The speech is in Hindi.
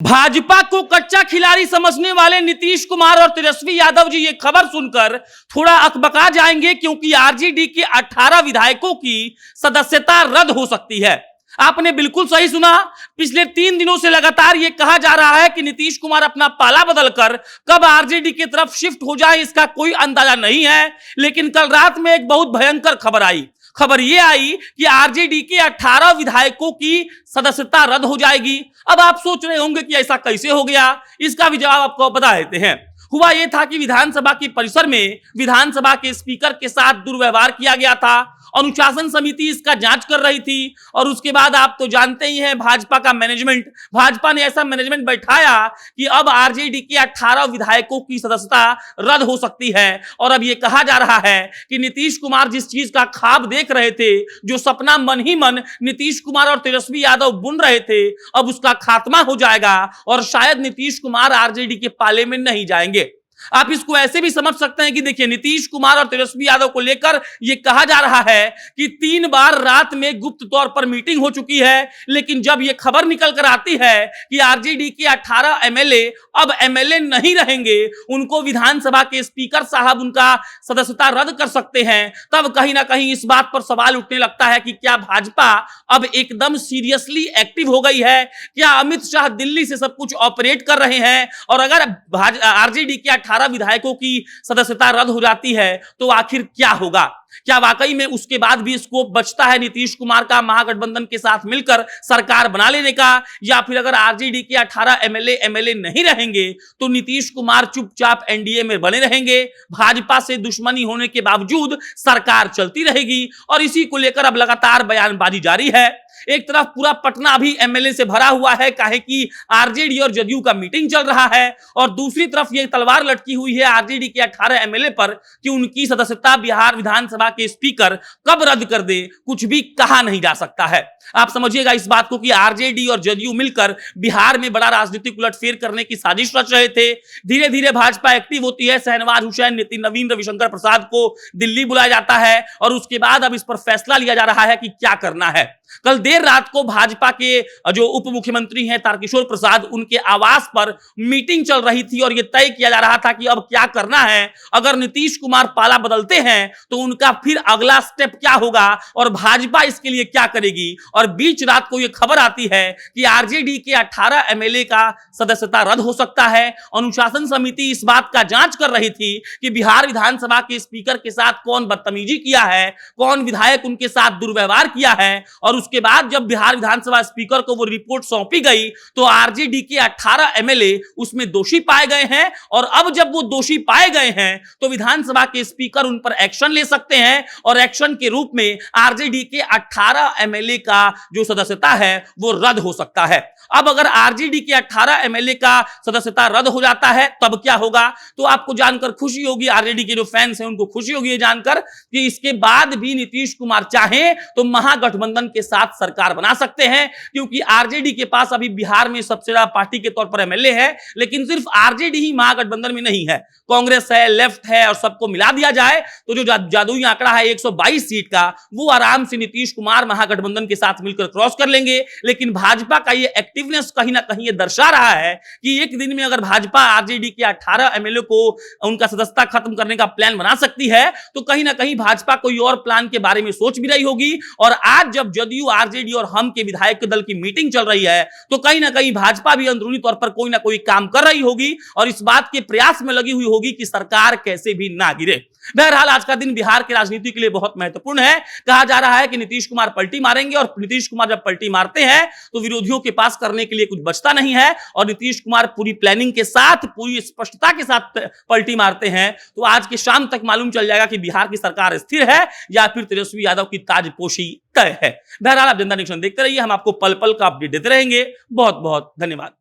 भाजपा को कच्चा खिलाड़ी समझने वाले नीतीश कुमार और तेजस्वी यादव जी ये खबर सुनकर थोड़ा अकबका जाएंगे, क्योंकि आरजेडी के 18 विधायकों की सदस्यता रद्द हो सकती है। आपने बिल्कुल सही सुना। पिछले 3 दिनों से लगातार यह कहा जा रहा है कि नीतीश कुमार अपना पाला बदलकर कब आरजेडी की तरफ शिफ्ट हो जाए इसका कोई अंदाजा नहीं है। लेकिन कल रात में एक बहुत भयंकर खबर आई। खबर यह आई कि आरजेडी के 18 विधायकों की सदस्यता रद्द हो जाएगी। अब आप सोच रहे होंगे कि ऐसा कैसे हो गया, इसका भी जवाब आपको बता देते हैं। हुआ यह था कि विधानसभा के परिसर में विधानसभा के स्पीकर के साथ दुर्व्यवहार किया गया था। अनुशासन समिति इसका जांच कर रही थी और उसके बाद आप तो जानते ही हैं भाजपा का मैनेजमेंट, भाजपा ने ऐसा मैनेजमेंट बैठाया कि अब आरजेडी के 18 विधायकों की सदस्यता रद्द हो सकती है। और अब यह कहा जा रहा है कि नीतीश कुमार जिस चीज का ख्वाब देख रहे थे, जो सपना मन ही मन नीतीश कुमार और तेजस्वी यादव बुन रहे थे, अब उसका खात्मा हो जाएगा और शायद नीतीश कुमार आरजेडी के पाले में नहीं जाएंगे। आप इसको ऐसे भी समझ सकते हैं कि देखिए, नीतीश कुमार और तेजस्वी यादव को लेकर यह कहा जा रहा है कि 3 बार रात में गुप्त तौर पर मीटिंग हो चुकी है। लेकिन जब यह खबर निकल कर आती है कि आरजेडी के 18 एमएलए अब एमएलए नहीं रहेंगे, उनको विधानसभा के स्पीकर साहब उनका सदस्यता रद्द कर सकते हैं, तब कहीं ना कहीं इस बात पर सवाल उठने लगता है कि क्या भाजपा अब एकदम सीरियसली एक्टिव हो गई है? क्या अमित शाह दिल्ली से सब कुछ ऑपरेट कर रहे हैं? और अगर आरजेडी के 18 विधायकों की सदस्यता रद्द हो जाती है तो आखिर क्या होगा? क्या वाकई में उसके बाद भी स्कोप बचता है नीतीश कुमार का महागठबंधन के साथ मिलकर सरकार बना लेने का? या फिर अगर आरजेडी के 18 एमएलए नहीं रहेंगे तो नीतीश कुमार चुपचाप एनडीए में बने रहेंगे, भाजपा से दुश्मनी होने के बावजूद सरकार चलती रहेगी? और इसी को लेकर अब लगातार बयानबाजी जारी है। एक तरफ पूरा पटना अभी एमएलए से भरा हुआ है, काहे कि आरजेडी और जदयू का मीटिंग चल रहा है, और दूसरी तरफ यह तलवार लटकी हुई है आरजेडी के 18 एमएलए पर कि उनकी सदस्यता बिहार विधानसभा के स्पीकर कब रद्द कर दे, कुछ भी कहा नहीं जा सकता है। आप समझिएगा इस बात को कि आरजेडी और जदयू मिलकर बिहार में बड़ा राजनीतिक उलटफेर करने की साजिश रच रहे थे। धीरे धीरे भाजपा एक्टिव होती है, शहनवाज हुसैन, नितिन नवीन, रविशंकर प्रसाद को दिल्ली बुलाया जाता है और उसके बाद अब इस पर फैसला लिया जा रहा है कि क्या करना है। कल देर रात को भाजपा के जो उप मुख्यमंत्री हैं तारकिशोर प्रसाद, उनके आवास पर मीटिंग चल रही थी और यह तय किया जा रहा था कि अब क्या करना है। अगर नीतीश कुमार पाला बदलते हैं तो उनका फिर अगला स्टेप क्या होगा और भाजपा इसके लिए क्या करेगी। और बीच रात को यह खबर आती है कि आरजेडी के 18 एमएलए का सदस्यता रद्द हो सकता है। अनुशासन समिति इस बात का जांच कर रही थी कि बिहार विधानसभा के स्पीकर के साथ कौन बदतमीजी किया है, कौन विधायक उनके साथ दुर्व्यवहार किया है। और उसके बाद जब बिहार विधानसभा स्पीकर को वो रिपोर्ट सौंपी गई तो आरजेडी के 18 एमएलए उसमें दोषी पाए गए हैं। और अब जब वो दोषी पाए गए हैं तो विधानसभा के स्पीकर उन पर एक्शन ले सकते हैं और एक्शन के रूप में आरजेडी के 18 एमएलए का जो सदस्यता है वो रद्द हो सकता है। अब अगर आरजेडी के 18 एमएलए का सदस्यता रद्द हो जाता है तब क्या होगा? तो आपको जानकर खुशी होगी, आरजेडी के जो फैंस हैं उनको खुशी होगी ये जानकर कि इसके बाद भी नीतीश कुमार चाहे तो महागठबंधन के साथ सरकार बना सकते हैं। क्योंकि आरजेडी के पास अभी बिहार में सबसे ज्यादा पार्टी के तौर पर एमएलए है, लेकिन सिर्फ आरजेडी ही महागठबंधन में नहीं है, कांग्रेस है, लेफ्ट है, और सबको मिला दिया जाए तो जो जादुई आंकड़ा है 122 सीट का, वो आराम से नीतीश कुमार महागठबंधन के साथ मिलकर क्रॉस कर लेंगे। लेकिन भाजपा का ये एक्टिवनेस कहीं ना कहीं ये दर्शा रहा है कि एक दिन में अगर भाजपा आरजेडी के 18 एमएलए को उनका सदस्यता खत्म करने का प्लान बना सकती है तो कहीं ना कहीं भाजपा कोई और प्लान के बारे में सोच भी रही होगी। और आज जब जदयू, आरजेडी और हम के विधायक दल की मीटिंग चल रही है तो कहीं ना कहीं भाजपा भी अंदरूनी तौर पर कोई ना कोई काम कर रही होगी और इस बात के प्रयास में लगी हुई होगी कि सरकार कैसे भी ना गिरे। बहरहाल आज का दिन बिहार की राजनीति के लिए बहुत महत्वपूर्ण है। कहा जा रहा है कि नीतीश कुमार पलटी मारेंगे और नीतीश कुमार जब पलटी मारते हैं तो विरोधियों के पास करने के लिए कुछ बचता नहीं है। और नीतीश कुमार पूरी प्लानिंग के साथ, पूरी स्पष्टता के साथ पलटी मारते हैं तो आज के शाम तक मालूम चल जाएगा कि बिहार की सरकार स्थिर है या फिर तेजस्वी यादव की ताजपोशी तय है। बहरहाल आप जनता नेशन देखते रहिए, हम आपको पल पल का अपडेट देते रहेंगे। बहुत बहुत धन्यवाद।